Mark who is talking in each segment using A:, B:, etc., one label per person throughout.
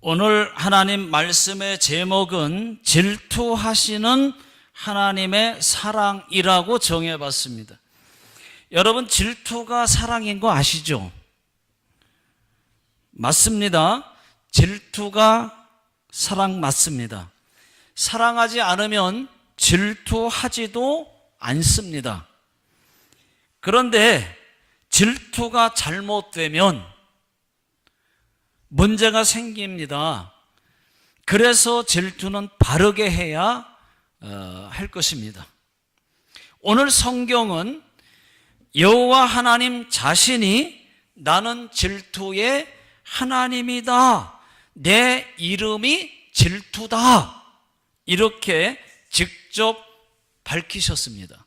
A: 오늘 하나님 말씀의 제목은 질투하시는 하나님의 사랑이라고 정해봤습니다. 여러분, 질투가 사랑인 거 아시죠? 맞습니다. 질투가 사랑 맞습니다. 사랑하지 않으면 질투하지도 않습니다. 그런데 질투가 잘못되면 문제가 생깁니다. 그래서 질투는 바르게 해야 할 것입니다. 오늘 성경은 여호와 하나님 자신이 나는 질투의 하나님이다, 내 이름이 질투다, 이렇게 직접 밝히셨습니다.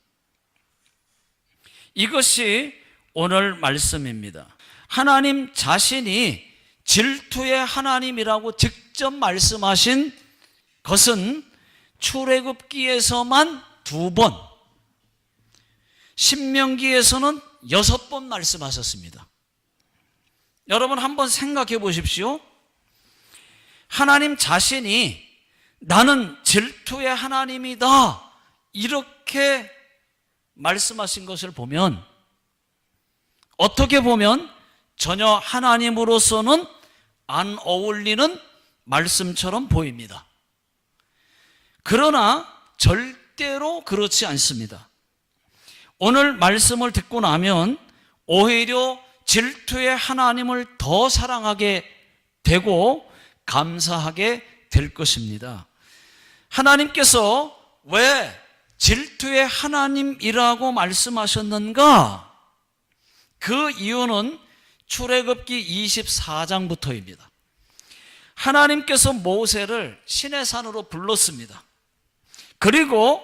A: 이것이 오늘 말씀입니다. 하나님 자신이 질투의 하나님이라고 직접 말씀하신 것은 출애굽기에서만 2번, 신명기에서는 6번 말씀하셨습니다. 여러분 한번 생각해 보십시오. 하나님 자신이 나는 질투의 하나님이다, 이렇게 말씀하신 것을 보면 어떻게 보면 전혀 하나님으로서는 안 어울리는 말씀처럼 보입니다. 그러나 절대로 그렇지 않습니다. 오늘 말씀을 듣고 나면 오히려 질투의 하나님을 더 사랑하게 되고 감사하게 될 것입니다. 하나님께서 왜 질투의 하나님이라고 말씀하셨는가? 그 이유는 출애굽기 24장부터입니다. 하나님께서 모세를 시내산으로 불렀습니다. 그리고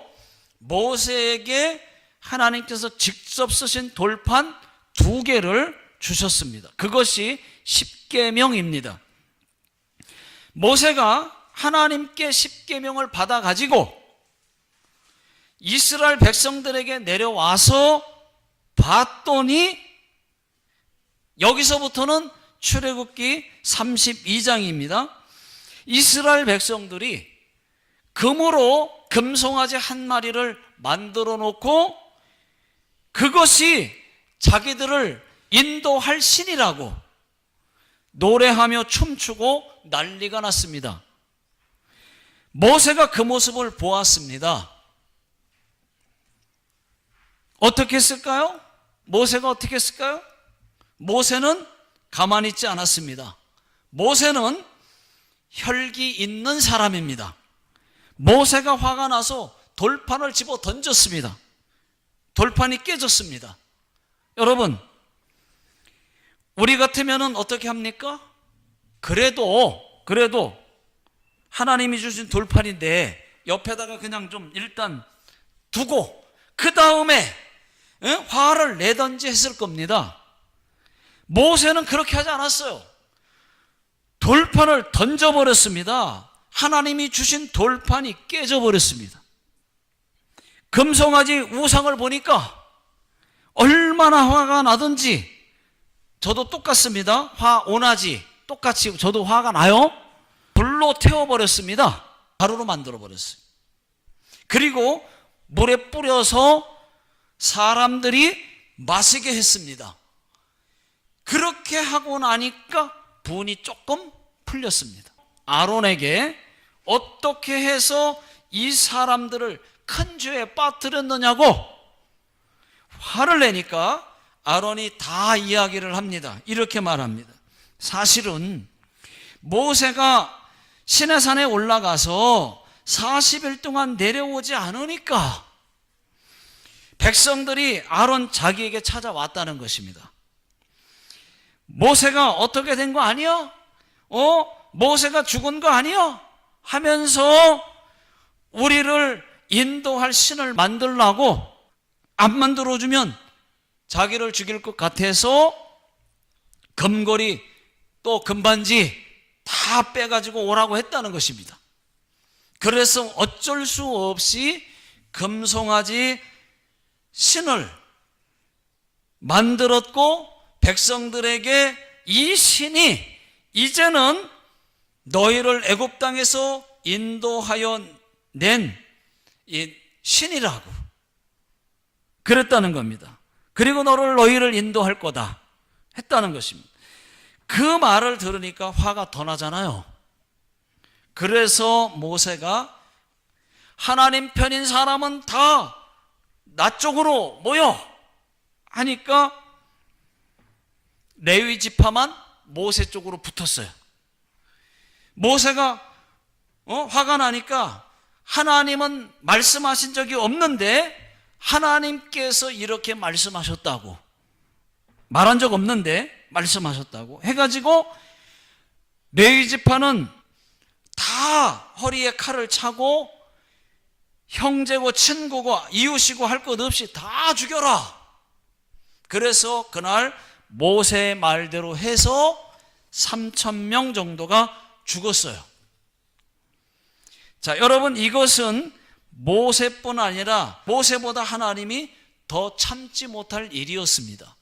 A: 모세에게 하나님께서 직접 쓰신 돌판 2개를 주셨습니다. 그것이 십계명입니다. 모세가 하나님께 십계명을 받아가지고 이스라엘 백성들에게 내려와서 봤더니 여기서부터는 출애굽기 32장입니다. 이스라엘 백성들이 금으로 금송아지 한 마리를 만들어 놓고 그것이 자기들을 인도할 신이라고 노래하며 춤추고 난리가 났습니다. 모세가 그 모습을 보았습니다. 어떻게 했을까요? 모세가 어떻게 했을까요? 모세는 가만히 있지 않았습니다. 모세는 혈기 있는 사람입니다. 모세가 화가 나서 돌판을 집어 던졌습니다. 돌판이 깨졌습니다. 여러분, 우리 같으면 어떻게 합니까? 그래도 하나님이 주신 돌판인데 옆에다가 그냥 좀 일단 두고 그 다음에 화를 내던지 했을 겁니다. 모세는 그렇게 하지 않았어요. 돌판을 던져버렸습니다. 하나님이 주신 돌판이 깨져버렸습니다. 금송아지 우상을 보니까 얼마나 화가 나든지, 저도 똑같습니다. 화 오나지 똑같이 저도 화가 나요. 불로 태워버렸습니다. 가루로 만들어버렸어요. 그리고 물에 뿌려서 사람들이 마시게 했습니다. 그렇게 하고 나니까 분이 조금 풀렸습니다. 아론에게 어떻게 해서 이 사람들을 큰 죄에 빠뜨렸느냐고 화를 내니까 아론이 다 이야기를 합니다. 이렇게 말합니다. 사실은 모세가 시내산에 올라가서 40일 동안 내려오지 않으니까 백성들이 아론 자기에게 찾아왔다는 것입니다. 모세가 어떻게 된 거 아니야? 모세가 죽은 거 아니야? 하면서 우리를 인도할 신을 만들라고 안 만들어주면 자기를 죽일 것 같아서 금고리 또 금반지 다 빼가지고 오라고 했다는 것입니다. 그래서 어쩔 수 없이 금송아지 신을 만들었고 백성들에게 이 신이 이제는 너희를 애굽 땅에서 인도하여 낸 이 신이라고 그랬다는 겁니다. 그리고 너희를 인도할 거다 했다는 것입니다. 그 말을 들으니까 화가 더 나잖아요. 그래서 모세가 하나님 편인 사람은 다 나 쪽으로 모여 하니까 레위 지파만 모세 쪽으로 붙었어요. 모세가 화가 나니까 하나님은 말씀하신 적이 없는데 하나님께서 이렇게 말씀하셨다고, 말한 적 없는데 말씀하셨다고 해가지고 레위 지파는 다 허리에 칼을 차고 형제고 친구고 이웃이고 할 것 없이 다 죽여라. 그래서 그날 모세의 말대로 해서 3,000명 정도가 죽었어요. 자, 여러분, 이것은 모세뿐 아니라 모세보다 하나님이 더 참지 못할 일이었습니다.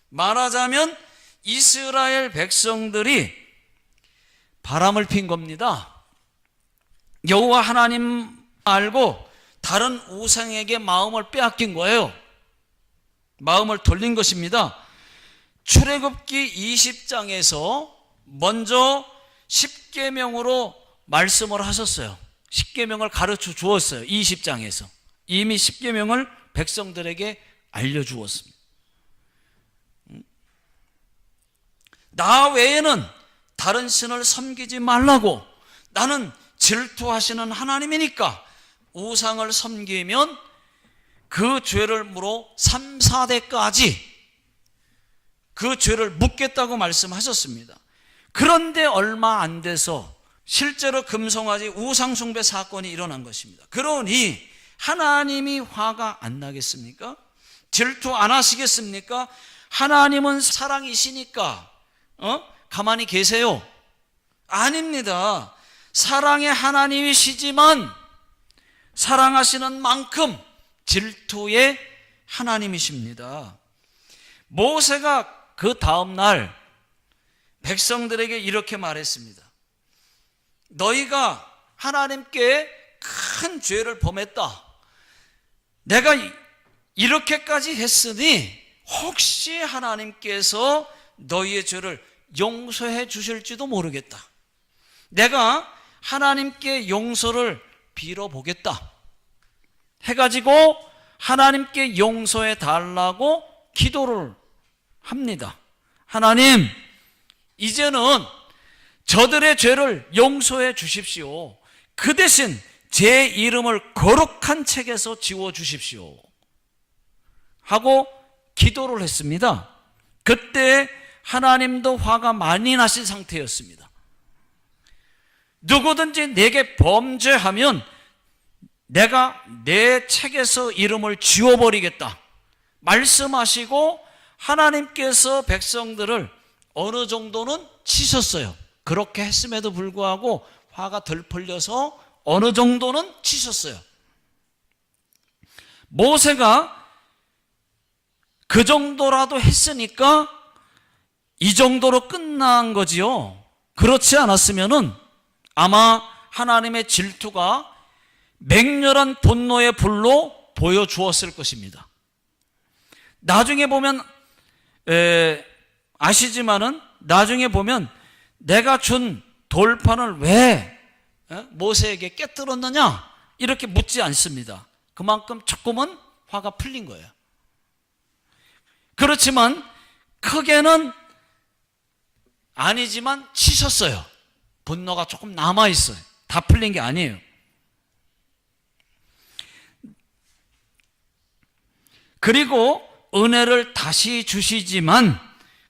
A: 말하자면 이스라엘 백성들이 바람을 핀 겁니다. 여호와 하나님 알고 다른 우상에게 마음을 빼앗긴 거예요. 마음을 돌린 것입니다. 출애굽기 20장에서 먼저 10계명으로 말씀을 하셨어요. 10계명을 가르쳐 주었어요. 20장에서 이미 10계명을 백성들에게 알려주었습니다. 나 외에는 다른 신을 섬기지 말라고, 나는 질투하시는 하나님이니까 우상을 섬기면 그 죄를 물어 3, 4대까지 그 죄를 묻겠다고 말씀하셨습니다. 그런데 얼마 안 돼서 실제로 금송아지 우상숭배 사건이 일어난 것입니다. 그러니 하나님이 화가 안 나겠습니까? 질투 안 하시겠습니까? 하나님은 사랑이시니까 가만히 계세요? 아닙니다. 사랑의 하나님이시지만 사랑하시는 만큼 질투의 하나님이십니다. 모세가 그 다음날 백성들에게 이렇게 말했습니다. 너희가 하나님께 큰 죄를 범했다. 내가 이렇게까지 했으니 혹시 하나님께서 너희의 죄를 용서해 주실지도 모르겠다. 내가 하나님께 용서를 빌어보겠다 해가지고 하나님께 용서해 달라고 기도를 합니다. 하나님, 이제는 저들의 죄를 용서해 주십시오. 그 대신 제 이름을 거룩한 책에서 지워 주십시오 하고 기도를 했습니다. 그때 하나님도 화가 많이 나신 상태였습니다. 누구든지 내게 범죄하면 내가 내 책에서 이름을 지워버리겠다 말씀하시고 하나님께서 백성들을 어느 정도는 치셨어요. 그렇게 했음에도 불구하고 화가 덜 풀려서 어느 정도는 치셨어요. 모세가 그 정도라도 했으니까 이 정도로 끝난 거지요. 그렇지 않았으면은 아마 하나님의 질투가 맹렬한 분노의 불로 보여주었을 것입니다. 나중에 보면 아시지만은 나중에 보면 내가 준 돌판을 왜 모세에게 깨뜨렸느냐 이렇게 묻지 않습니다. 그만큼 조금은 화가 풀린 거예요. 그렇지만 크게는 아니지만 치셨어요. 분노가 조금 남아있어요. 다 풀린 게 아니에요. 그리고 은혜를 다시 주시지만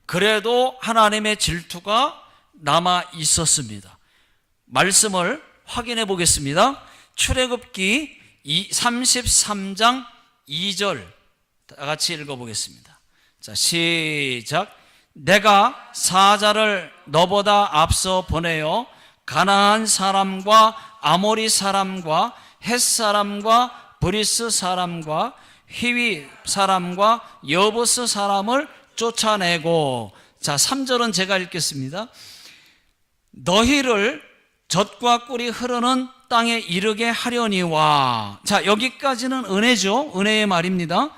A: 그래도 하나님의 질투가 남아 있었습니다. 말씀을 확인해 보겠습니다. 출애굽기 33장 2절 다 같이 읽어보겠습니다. 자, 시작. 내가 사자를 너보다 앞서 보내어 가나안 사람과 아모리 사람과 헷 사람과 브리스 사람과 히위 사람과 여부스 사람을 쫓아내고, 자 3절은 제가 읽겠습니다. 너희를 젖과 꿀이 흐르는 땅에 이르게 하려니와. 자, 여기까지는 은혜죠. 은혜의 말입니다.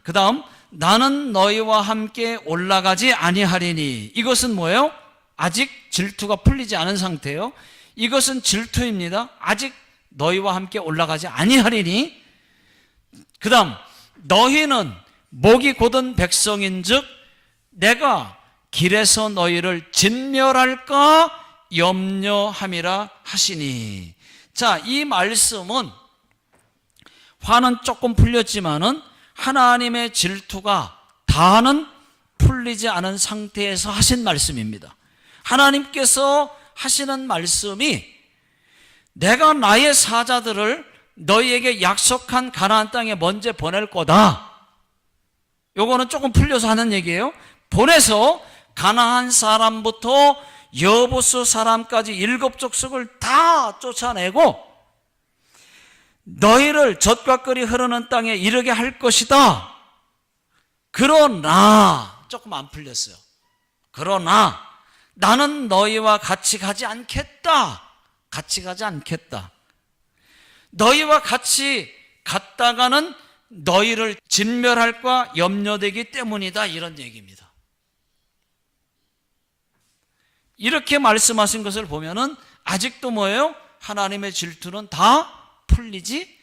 A: 그 다음 나는 너희와 함께 올라가지 아니하리니. 이것은 뭐예요? 아직 질투가 풀리지 않은 상태예요. 이것은 질투입니다. 아직 너희와 함께 올라가지 아니하리니. 그 다음 너희는 목이 곧은 백성인즉 내가 길에서 너희를 진멸할까 염려함이라 하시니. 자, 이 말씀은 화는 조금 풀렸지만은 하나님의 질투가 다는 풀리지 않은 상태에서 하신 말씀입니다. 하나님께서 하시는 말씀이 내가 나의 사자들을 너희에게 약속한 가나안 땅에 먼저 보낼 거다. 요거는 조금 풀려서 하는 얘기예요. 보내서 가나안 사람부터 여부수 사람까지 7족속을 다 쫓아내고 너희를 젖과 꿀이 흐르는 땅에 이르게 할 것이다. 그러나 조금 안 풀렸어요. 그러나 나는 너희와 같이 가지 않겠다. 같이 가지 않겠다. 너희와 같이 갔다가는 너희를 진멸할까 염려되기 때문이다. 이런 얘기입니다. 이렇게 말씀하신 것을 보면은 아직도 뭐예요? 하나님의 질투는 다 풀리지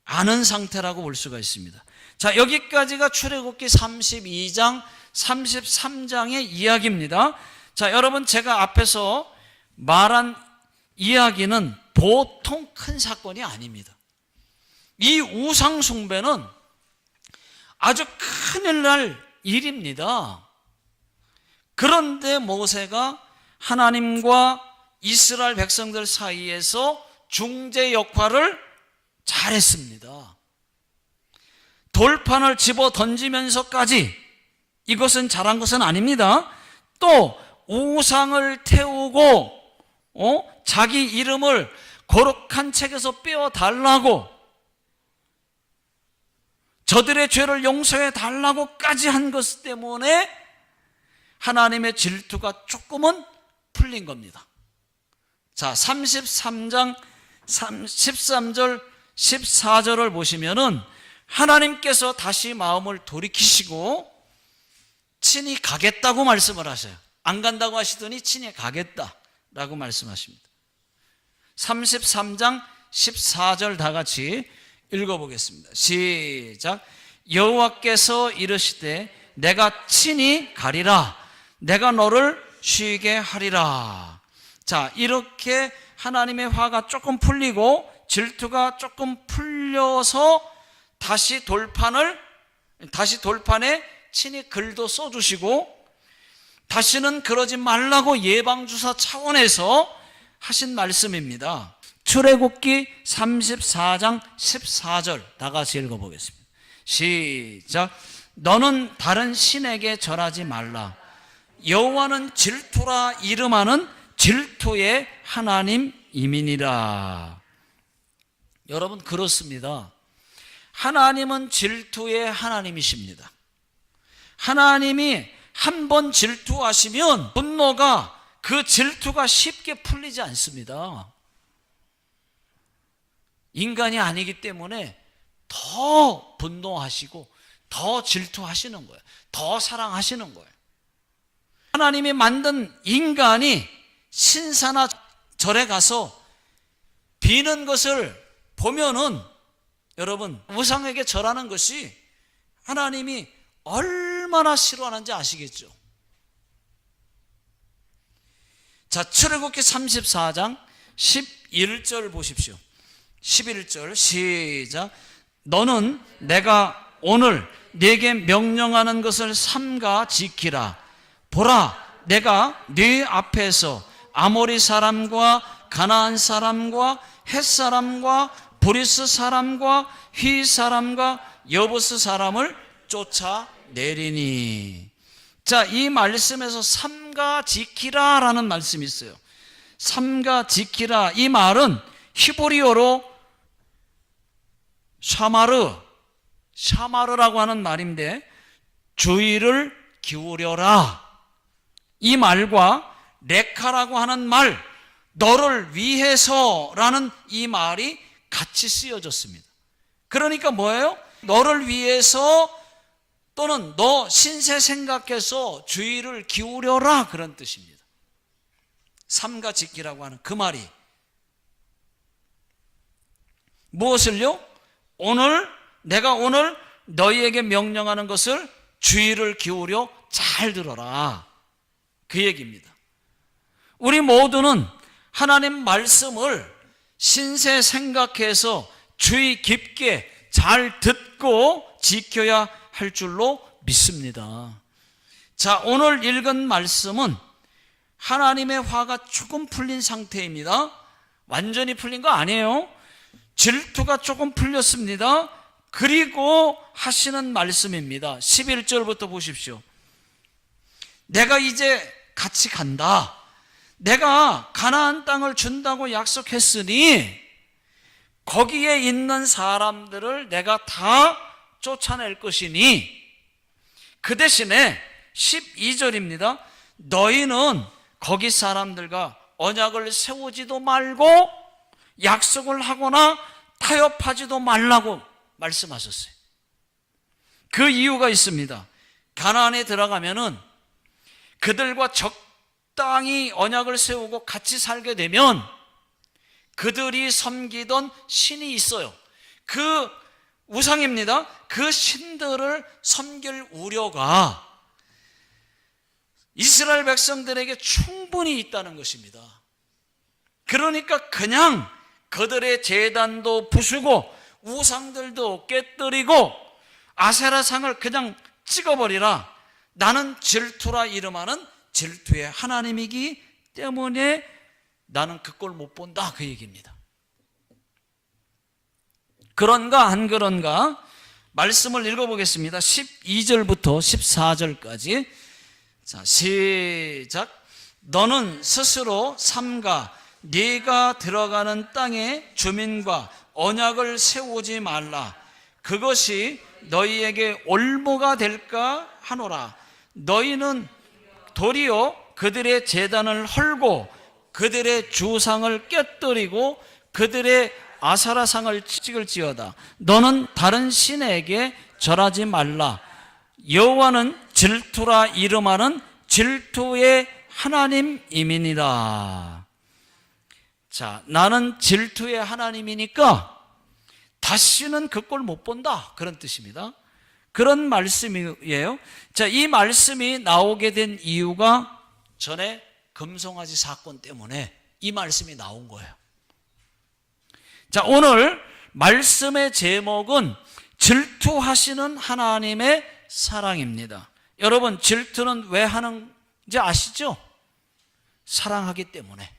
A: 않은 상태라고 볼 수가 있습니다. 자, 여기까지가 출애굽기 32장, 33장의 이야기입니다. 자, 여러분 제가 앞에서 말한 이야기는 보통 큰 사건이 아닙니다. 이 우상 숭배는 아주 큰일 날 일입니다. 그런데 모세가 하나님과 이스라엘 백성들 사이에서 중재 역할을 잘했습니다. 돌판을 집어 던지면서까지 이것은 잘한 것은 아닙니다. 또 우상을 태우고 자기 이름을 거룩한 책에서 빼어달라고, 저들의 죄를 용서해 달라고까지 한 것 때문에 하나님의 질투가 조금은 풀린 겁니다. 자, 33장 13절 14절을 보시면은 하나님께서 다시 마음을 돌이키시고 친히 가겠다고 말씀을 하세요. 안 간다고 하시더니 친히 가겠다라고 말씀하십니다. 33장 14절 다 같이 읽어보겠습니다. 시작. 여호와께서 이르시되 내가 친히 가리라. 내가 너를 쉬게 하리라. 자, 이렇게 하나님의 화가 조금 풀리고 질투가 조금 풀려서 다시 돌판에 친히 글도 써주시고 다시는 그러지 말라고 예방주사 차원에서 하신 말씀입니다. 출애굽기 34장 14절 다 같이 읽어보겠습니다. 시작. 너는 다른 신에게 절하지 말라. 여호와는 질투라 이름하는 질투의 하나님이니라. 여러분, 그렇습니다. 하나님은 질투의 하나님이십니다. 하나님이 한 번 질투하시면 분노가, 그 질투가 쉽게 풀리지 않습니다. 인간이 아니기 때문에 더 분노하시고 더 질투하시는 거예요. 더 사랑하시는 거예요. 하나님이 만든 인간이 신사나 절에 가서 비는 것을 보면은 여러분, 우상에게 절하는 것이 하나님이 얼마나 싫어하는지 아시겠죠? 자, 출애굽기 34장 11절 보십시오. 11절 시작. 너는 내가 오늘 네게 명령하는 것을 삼가 지키라. 보라, 내가 네 앞에서 아모리 사람과 가나안 사람과 헷 사람과 브리스 사람과 휘 사람과 여부스 사람을 쫓아내리니. 자, 이 말씀에서 삼가 지키라라는 말씀이 있어요. 삼가 지키라, 이 말은 히브리어로 샤마르라고 하는 말인데 주의를 기울여라, 이 말과 레카라고 하는 말, 너를 위해서라는 이 말이 같이 쓰여졌습니다. 그러니까 뭐예요? 너를 위해서 또는 너 신세 생각해서 주의를 기울여라, 그런 뜻입니다. 삼가 지키라고 하는 그 말이 무엇을요? 내가 오늘 너희에게 명령하는 것을 주의를 기울여 잘 들어라, 그 얘기입니다. 우리 모두는 하나님 말씀을 신세 생각해서 주의 깊게 잘 듣고 지켜야 할 줄로 믿습니다. 자, 오늘 읽은 말씀은 하나님의 화가 조금 풀린 상태입니다. 완전히 풀린 거 아니에요. 질투가 조금 풀렸습니다. 그리고 하시는 말씀입니다. 11절부터 보십시오. 내가 이제 같이 간다. 내가 가나안 땅을 준다고 약속했으니 거기에 있는 사람들을 내가 다 쫓아낼 것이니, 그 대신에 12절입니다. 너희는 거기 사람들과 언약을 세우지도 말고 약속을 하거나 타협하지도 말라고 말씀하셨어요. 그 이유가 있습니다. 가나안에 들어가면은 그들과 적당히 언약을 세우고 같이 살게 되면 그들이 섬기던 신이 있어요. 그 우상입니다. 그 신들을 섬길 우려가 이스라엘 백성들에게 충분히 있다는 것입니다. 그러니까 그냥 그들의 제단도 부수고 우상들도 깨뜨리고 아세라상을 그냥 찍어버리라. 나는 질투라 이름하는 질투의 하나님이기 때문에 나는 그 꼴 못 본다, 그 얘기입니다. 그런가 안 그런가? 말씀을 읽어보겠습니다. 12절부터 14절까지. 자, 시작. 너는 스스로 삼가 네가 들어가는 땅의 주민과 언약을 세우지 말라. 그것이 너희에게 올무가 될까 하노라. 너희는 도리어 그들의 제단을 헐고 그들의 주상을 깨뜨리고 그들의 아사라상을 찍을지어다. 너는 다른 신에게 절하지 말라. 여호와는 질투라 이름하는 질투의 하나님이니라. 자, 나는 질투의 하나님이니까 다시는 그 꼴 못 본다, 그런 뜻입니다. 그런 말씀이에요. 자, 이 말씀이 나오게 된 이유가 전에 금송아지 사건 때문에 이 말씀이 나온 거예요. 자, 오늘 말씀의 제목은 질투하시는 하나님의 사랑입니다. 여러분, 질투는 왜 하는지 아시죠? 사랑하기 때문에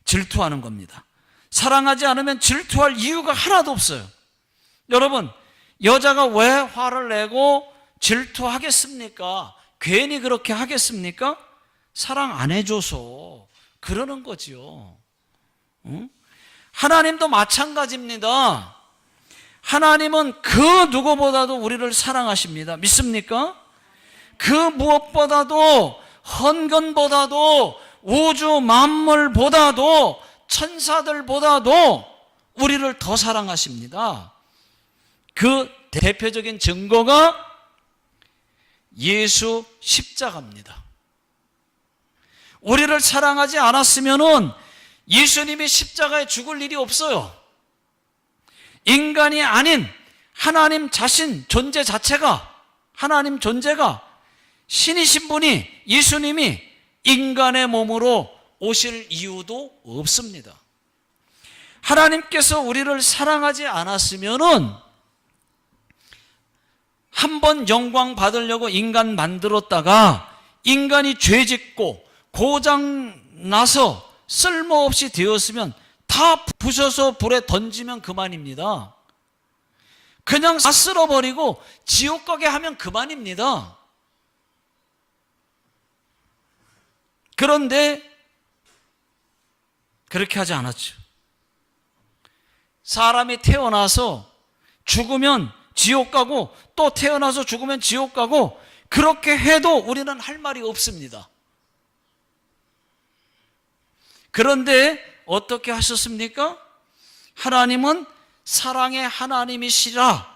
A: 질투하는 겁니다. 사랑하지 않으면 질투할 이유가 하나도 없어요. 여러분, 여자가 왜 화를 내고 질투하겠습니까? 괜히 그렇게 하겠습니까? 사랑 안 해줘서 그러는 거지요. 응? 하나님도 마찬가지입니다. 하나님은 그 누구보다도 우리를 사랑하십니다. 믿습니까? 그 무엇보다도, 헌건보다도, 우주 만물보다도, 천사들보다도 우리를 더 사랑하십니다. 그 대표적인 증거가 예수 십자가입니다. 우리를 사랑하지 않았으면은 예수님이 십자가에 죽을 일이 없어요. 인간이 아닌 하나님 자신 존재 자체가, 하나님 존재가, 신이신 분이, 예수님이 인간의 몸으로 오실 이유도 없습니다. 하나님께서 우리를 사랑하지 않았으면은 한번 영광 받으려고 인간 만들었다가 인간이 죄짓고 고장나서 쓸모없이 되었으면 다 부셔서 불에 던지면 그만입니다. 그냥 다 쓸어버리고 지옥 가게 하면 그만입니다. 그런데 그렇게 하지 않았죠. 사람이 태어나서 죽으면 지옥 가고 또 태어나서 죽으면 지옥 가고 그렇게 해도 우리는 할 말이 없습니다. 그런데 어떻게 하셨습니까? 하나님은 사랑의 하나님이시라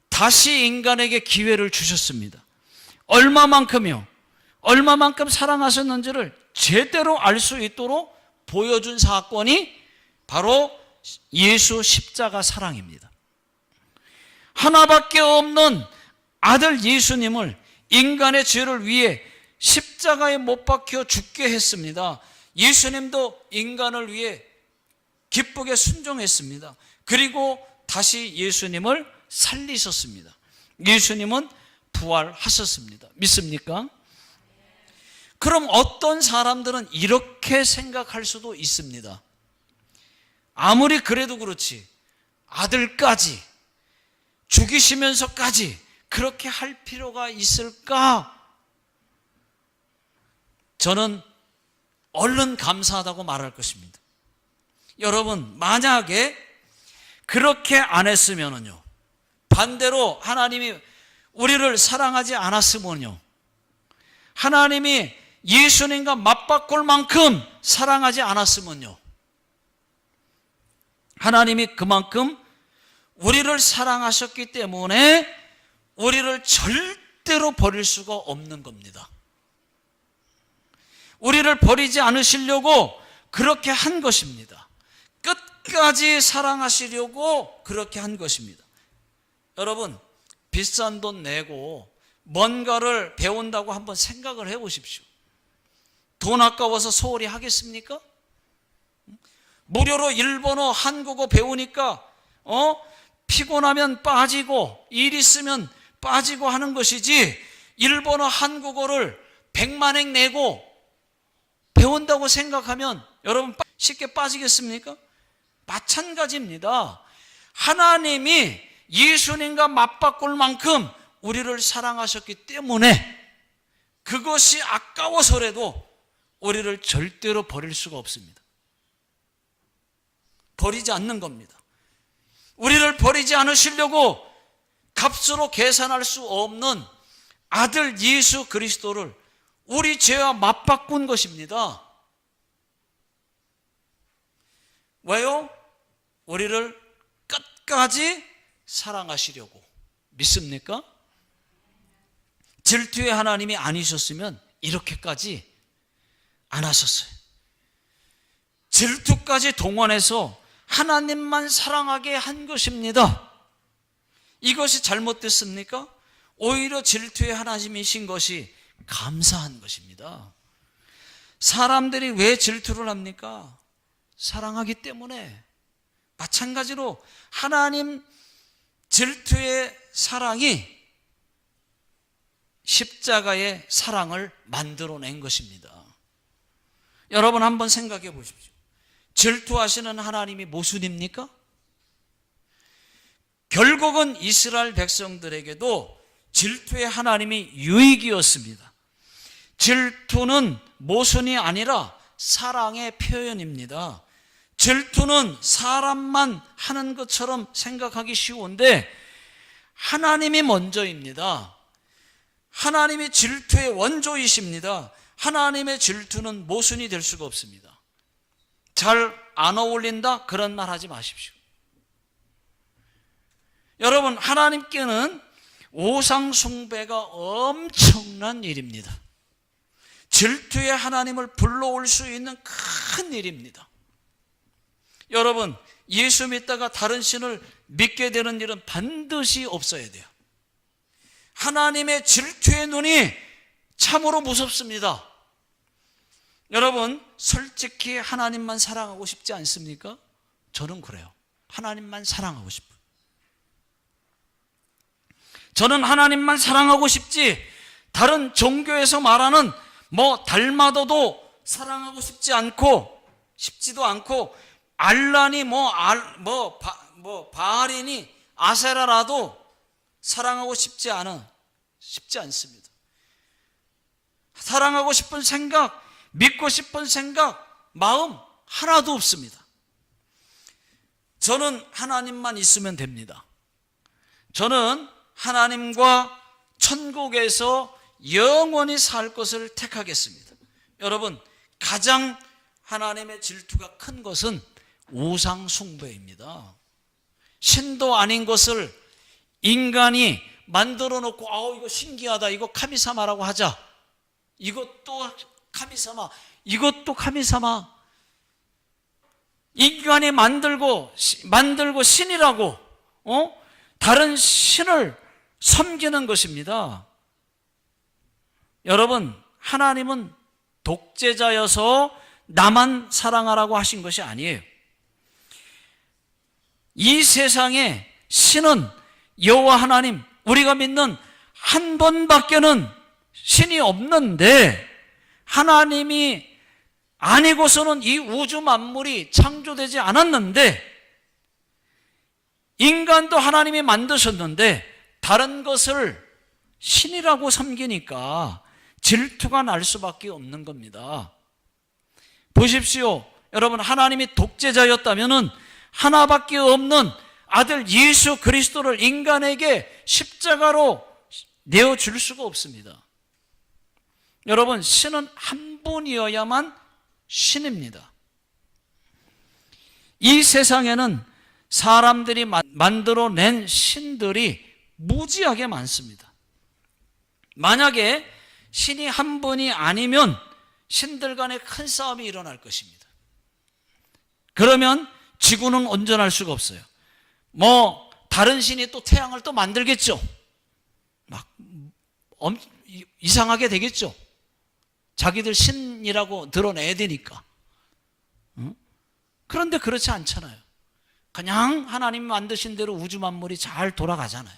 A: 다시 인간에게 기회를 주셨습니다. 얼마만큼요? 얼마만큼 사랑하셨는지를 제대로 알 수 있도록 보여준 사건이 바로 예수 십자가 사랑입니다. 하나밖에 없는 아들 예수님을 인간의 죄를 위해 십자가에 못 박혀 죽게 했습니다. 예수님도 인간을 위해 기쁘게 순종했습니다. 그리고 다시 예수님을 살리셨습니다. 예수님은 부활하셨습니다. 믿습니까? 그럼 어떤 사람들은 이렇게 생각할 수도 있습니다. 아무리 그래도 그렇지 아들까지 죽이시면서까지 그렇게 할 필요가 있을까? 저는 얼른 감사하다고 말할 것입니다. 여러분, 만약에 그렇게 안 했으면요, 반대로 하나님이 우리를 사랑하지 않았으면요, 하나님이 예수님과 맞바꿀 만큼 사랑하지 않았으면요, 하나님이 그만큼 우리를 사랑하셨기 때문에 우리를 절대로 버릴 수가 없는 겁니다. 우리를 버리지 않으시려고 그렇게 한 것입니다. 끝까지 사랑하시려고 그렇게 한 것입니다. 여러분, 비싼 돈 내고 뭔가를 배운다고 한번 생각을 해보십시오. 돈 아까워서 소홀히 하겠습니까? 무료로 일본어, 한국어 배우니까 피곤하면 빠지고 일 있으면 빠지고 하는 것이지, 일본어, 한국어를 100만엔 내고 배운다고 생각하면 여러분 쉽게 빠지겠습니까? 마찬가지입니다. 하나님이 예수님과 맞바꿀 만큼 우리를 사랑하셨기 때문에 그것이 아까워서라도 우리를 절대로 버릴 수가 없습니다. 버리지 않는 겁니다. 우리를 버리지 않으시려고 값으로 계산할 수 없는 아들 예수 그리스도를 우리 죄와 맞바꾼 것입니다. 왜요? 우리를 끝까지 사랑하시려고. 믿습니까? 질투의 하나님이 아니셨으면 이렇게까지 안 하셨어요. 질투까지 동원해서 하나님만 사랑하게 한 것입니다. 이것이 잘못됐습니까? 오히려 질투의 하나님이신 것이 감사한 것입니다. 사람들이 왜 질투를 합니까? 사랑하기 때문에. 마찬가지로 하나님 질투의 사랑이 십자가의 사랑을 만들어낸 것입니다. 여러분 한번 생각해 보십시오. 질투하시는 하나님이 모순입니까? 결국은 이스라엘 백성들에게도 질투의 하나님이 유익이었습니다. 질투는 모순이 아니라 사랑의 표현입니다. 질투는 사람만 하는 것처럼 생각하기 쉬운데 하나님이 먼저입니다. 하나님이 질투의 원조이십니다. 하나님의 질투는 모순이 될 수가 없습니다. 잘 안 어울린다? 그런 말 하지 마십시오. 여러분, 하나님께는 우상 숭배가 엄청난 일입니다. 질투의 하나님을 불러올 수 있는 큰 일입니다. 여러분, 예수 믿다가 다른 신을 믿게 되는 일은 반드시 없어야 돼요. 하나님의 질투의 눈이 참으로 무섭습니다. 여러분, 솔직히 하나님만 사랑하고 싶지 않습니까? 저는 그래요. 하나님만 사랑하고 싶어요. 저는 하나님만 사랑하고 싶지, 다른 종교에서 말하는 달마도도 사랑하고 싶지도 않고, 알라니 바알이니 아세라라도 사랑하고 싶지 않습니다. 사랑하고 싶은 생각, 믿고 싶은 생각, 마음 하나도 없습니다. 저는 하나님만 있으면 됩니다. 저는 하나님과 천국에서 영원히 살 것을 택하겠습니다. 여러분, 가장 하나님의 질투가 큰 것은 우상 숭배입니다. 신도 아닌 것을 인간이 만들어 놓고 이거 신기하다, 이거 카미사마라고 하자, 이것도 카미사마, 이것도 카미사마, 인간이 만들고 신이라고 다른 신을 섬기는 것입니다. 여러분, 하나님은 독재자여서 나만 사랑하라고 하신 것이 아니에요. 이 세상에 신은 여호와 하나님, 우리가 믿는 한 번밖에는 신이 없는데, 하나님이 아니고서는 이 우주 만물이 창조되지 않았는데, 인간도 하나님이 만드셨는데 다른 것을 신이라고 섬기니까 질투가 날 수밖에 없는 겁니다. 보십시오. 여러분, 하나님이 독재자였다면 하나밖에 없는 아들 예수 그리스도를 인간에게 십자가로 내어줄 수가 없습니다. 여러분, 신은 한 분이어야만 신입니다. 이 세상에는 사람들이 만들어낸 신들이 무지하게 많습니다. 만약에 신이 한 분이 아니면 신들 간에 큰 싸움이 일어날 것입니다. 그러면 지구는 온전할 수가 없어요. 다른 신이 또 태양을 또 만들겠죠. 이상하게 되겠죠. 자기들 신이라고 드러내야 되니까. 그런데 그렇지 않잖아요. 그냥 하나님이 만드신 대로 우주 만물이 잘 돌아가잖아요.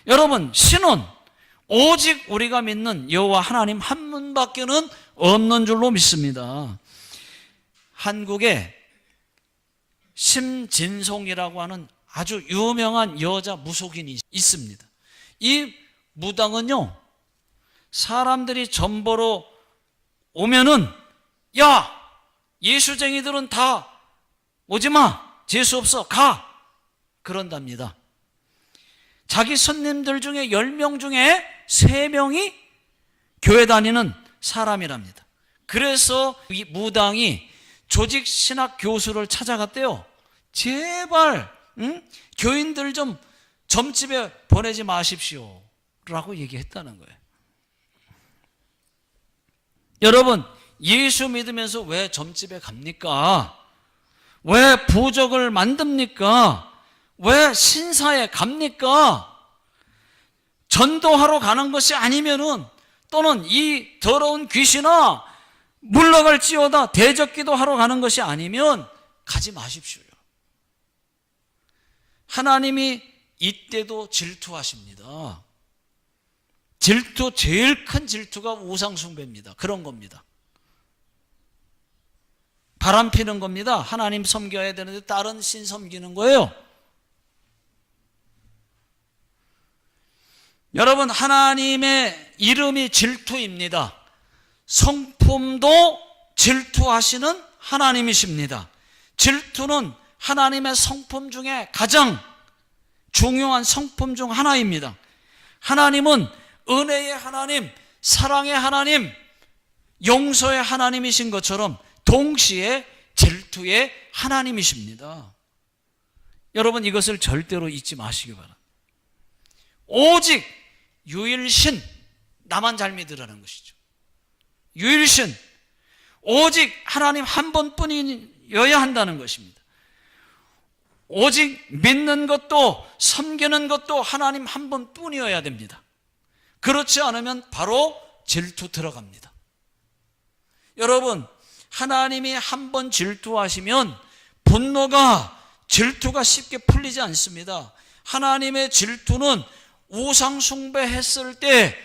A: 여러분, 신은 오직 우리가 믿는 여호와 하나님 한 분밖에는 없는 줄로 믿습니다. 한국에 심진송이라고 하는 아주 유명한 여자 무속인이 있습니다. 이 무당은요, 사람들이 점 보러 오면은, 야, 예수쟁이들은 다 오지마, 재수 없어, 가, 그런답니다. 자기 손님들 중에 10명 중에 3명이 교회 다니는 사람이랍니다. 그래서 이 무당이 조직신학 교수를 찾아갔대요. 제발 교인들 좀 점집에 보내지 마십시오 라고 얘기했다는 거예요. 여러분, 예수 믿으면서 왜 점집에 갑니까? 왜 부적을 만듭니까? 왜 신사에 갑니까? 전도하러 가는 것이 아니면은, 또는 이 더러운 귀신아 물러갈지어다 대적기도 하러 가는 것이 아니면 가지 마십시오. 하나님이 이때도 질투하십니다. 제일 큰 질투가 우상숭배입니다. 그런 겁니다. 바람 피는 겁니다. 하나님 섬겨야 되는데 다른 신 섬기는 거예요. 여러분, 하나님의 이름이 질투입니다. 성품도 질투하시는 하나님이십니다. 질투는 하나님의 성품 중에 가장 중요한 성품 중 하나입니다. 하나님은 은혜의 하나님, 사랑의 하나님, 용서의 하나님이신 것처럼 동시에 질투의 하나님이십니다. 여러분, 이것을 절대로 잊지 마시기 바랍니다. 오직 유일신, 나만 잘 믿으라는 것이죠. 유일신, 오직 하나님 한 분뿐이어야 한다는 것입니다. 오직 믿는 것도 섬기는 것도 하나님 한 분뿐이어야 됩니다. 그렇지 않으면 바로 질투 들어갑니다. 여러분, 하나님이 한 번 질투하시면 질투가 쉽게 풀리지 않습니다. 하나님의 질투는 우상 숭배했을 때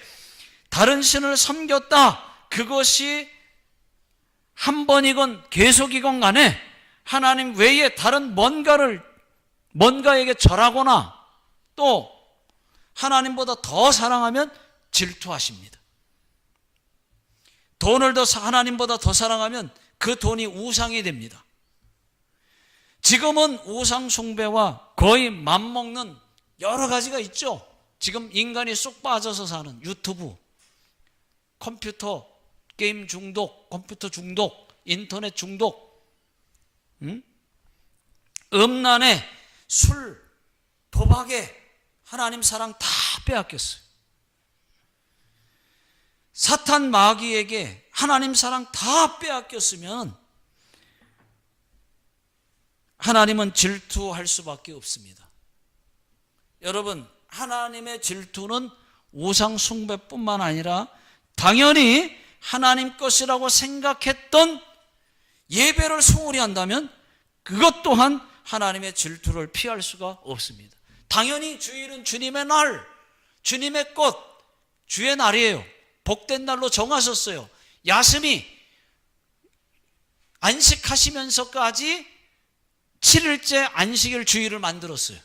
A: 다른 신을 섬겼다, 그것이 한 번이건 계속이건 간에 하나님 외에 다른 뭔가에게 절하거나 또 하나님보다 더 사랑하면 질투하십니다. 돈을 하나님보다 더 사랑하면 그 돈이 우상이 됩니다. 지금은 우상 숭배와 거의 맞먹는 여러 가지가 있죠. 지금 인간이 쏙 빠져서 사는 유튜브, 컴퓨터, 게임 중독, 컴퓨터 중독, 인터넷 중독, 음란에, 술, 도박에 하나님 사랑 다 빼앗겼어요. 사탄 마귀에게 하나님 사랑 다 빼앗겼으면 하나님은 질투할 수밖에 없습니다. 여러분, 하나님의 질투는 우상 숭배뿐만 아니라 당연히 하나님 것이라고 생각했던 예배를 소홀히 한다면 그것 또한 하나님의 질투를 피할 수가 없습니다. 당연히 주일은 주님의 날, 주님의 것, 주의 날이에요. 복된 날로 정하셨어요. 야스미 안식하시면서까지 7일째 안식일 주일을 만들었어요.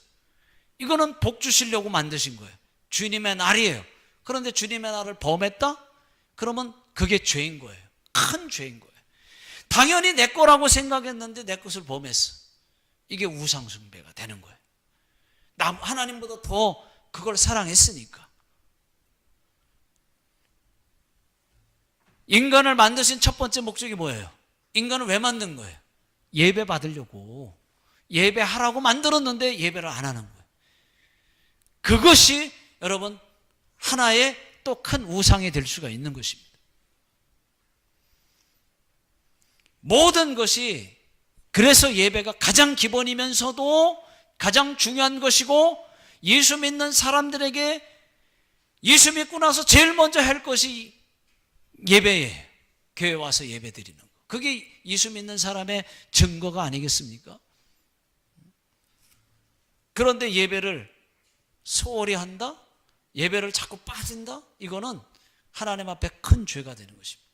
A: 이거는 복 주시려고 만드신 거예요. 주님의 날이에요. 그런데 주님의 날을 범했다? 그러면 그게 죄인 거예요. 큰 죄인 거예요. 당연히 내 거라고 생각했는데 내 것을 범했어. 이게 우상숭배가 되는 거예요. 하나님보다 더 그걸 사랑했으니까. 인간을 만드신 첫 번째 목적이 뭐예요? 인간을 왜 만든 거예요? 예배 받으려고, 예배하라고 만들었는데 예배를 안 하는 거예요. 그것이 여러분 하나의 또 큰 우상이 될 수가 있는 것입니다. 모든 것이, 그래서 예배가 가장 기본이면서도 가장 중요한 것이고, 예수 믿는 사람들에게 예수 믿고 나서 제일 먼저 할 것이 예배예요. 교회 와서 예배 드리는 거. 그게 예수 믿는 사람의 증거가 아니겠습니까? 그런데 예배를 소홀히 한다? 예배를 자꾸 빠진다? 이거는 하나님 앞에 큰 죄가 되는 것입니다.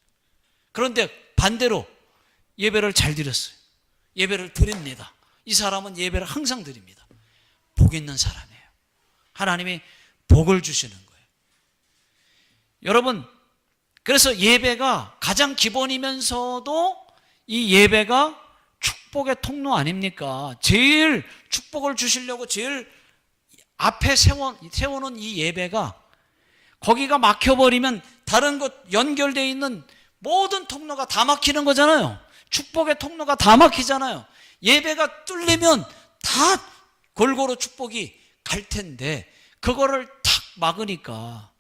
A: 그런데 반대로 예배를 잘 드렸어요. 예배를 드립니다. 이 사람은 예배를 항상 드립니다. 복 있는 사람이에요. 하나님이 복을 주시는 거예요. 여러분, 그래서 예배가 가장 기본이면서도 이 예배가 축복의 통로 아닙니까? 제일 축복을 주시려고 제일 앞에 세워놓은 이 예배가, 거기가 막혀버리면 다른 것 연결되어 있는 모든 통로가 다 막히는 거잖아요. 축복의 통로가 다 막히잖아요. 예배가 뚫리면 다 골고루 축복이 갈 텐데 그거를 탁 막으니까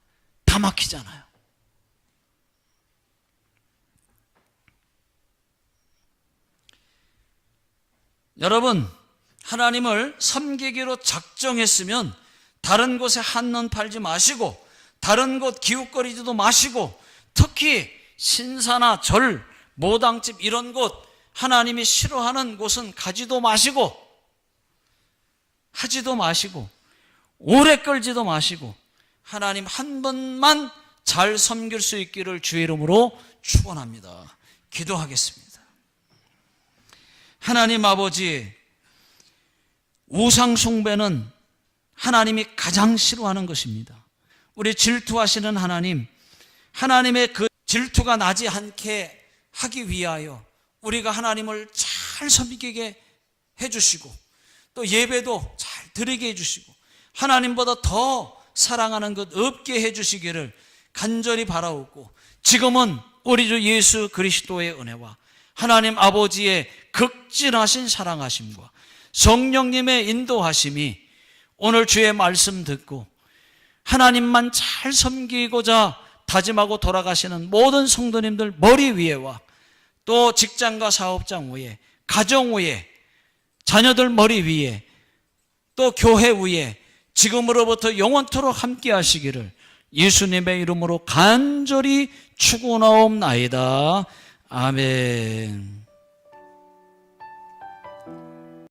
A: 다 막히잖아요. 여러분, 하나님을 섬기기로 작정했으면 다른 곳에 한눈 팔지 마시고, 다른 곳 기웃거리지도 마시고, 특히 신사나 절, 모당집 이런 곳, 하나님이 싫어하는 곳은 가지도 마시고, 하지도 마시고, 오래 끌지도 마시고, 하나님 한 번만 잘 섬길 수 있기를 주의 이름으로 축원합니다. 기도하겠습니다. 하나님 아버지, 우상 숭배는 하나님이 가장 싫어하는 것입니다. 우리 질투하시는 하나님, 하나님의 그 질투가 나지 않게 하기 위하여 우리가 하나님을 잘 섬기게 해주시고, 또 예배도 잘 드리게 해주시고, 하나님보다 더 사랑하는 것 없게 해주시기를 간절히 바라옵고, 지금은 우리 주 예수 그리스도의 은혜와 하나님 아버지의 극진하신 사랑하심과 성령님의 인도하심이 오늘 주의 말씀 듣고 하나님만 잘 섬기고자 다짐하고 돌아가시는 모든 성도님들 머리 위에와 또 직장과 사업장 위에, 가정 위에, 자녀들 머리 위에, 또 교회 위에 지금으로부터 영원토록 함께 하시기를 예수님의 이름으로 간절히 축원하옵나이다. 아멘.